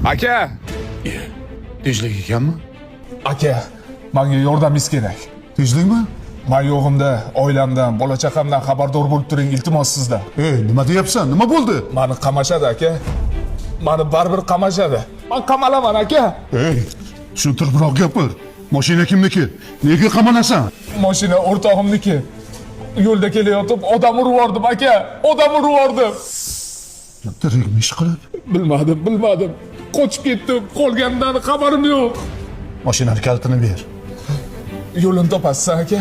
Aka! Tinchlik ekanmi? Aka, menga yordamingiz kerak. Tinchlikmi? Men yo'g'imda oilamdan, bola chaqamdan xabardor bo'lib turing, iltimos sizdan. Nima deyapsan? Nima bo'ldi? Meni qamashadi aka. Meni baribir qamashadi. Men qamalaman aka. Tushuntiribroq gapir. Mashina kimniki? Nega qamalasan? Mashina o'rtog'imniki. Yo'lda kelayotib odam urib yubordim aka. Odam urib yubordim. Direkt ish qilib. Bilmadim. Qochib ketdim. Qolganidan xabarim yo'q. Mashinani kalitini ber. Yo'lini topasiz aka.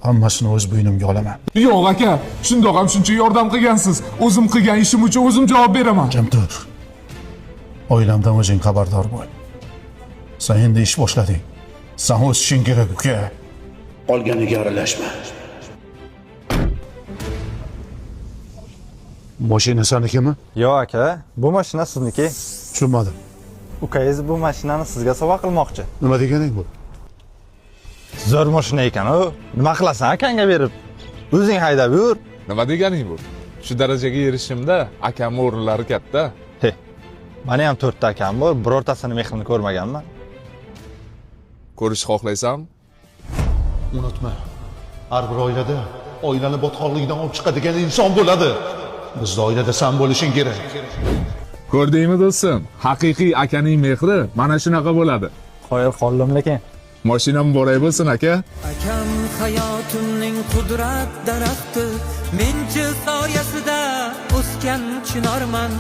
Hammasini o'z bo'ynimga olaman. Yo'q aka, shundoq ham shuncha yordam qilgansiz. O'zim qilgan ishim uchun o'zim javob beraman. Jim tur. Oilamdan o'zing xabardor bo'l. Sen endi ish boshlading. Sen o'z ishing kerak, uka. Qolganiga aralashma. Mashina senikimi? Yo'q aka, bu mashina sizniki. Tushunmadim. Ukangiz bu mashinani sizga sovg'a qilmoqchi. Nima deganing bu? Zo'r mashina ekan u. Nima qilasan akangga berib? O'zing haydab yur. Nima deganing bu? Shu darajaga erishishimda akamning o'rinlari katta. He. Meni ham 4 ta akam bor, birortasini mehrini ko'rmaganman. Ko'rish xohlaysan? Unutma. Har bir oilada oilani botqoqligidan olib chiqadigan inson bo'ladi. Bizda oilada sen bo'lishing kerak. Ko'rdingmi do'stim? Haqiqiy akaning mehri mana shunaqa bo'ladi. Qoyil qoldim lekin. Mashina muborak bo'lsin aka. Akam hayotimning qudrat daraxti, menchi soyasida o'sgan chinorman.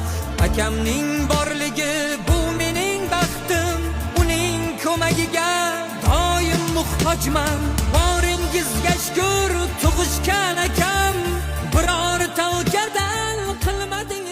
Akamning borligi bu mening baxtim, uning ko'magiga doim muhtojman. Boringizga shukr, tug'ishgan akam birorta ukadan qilmading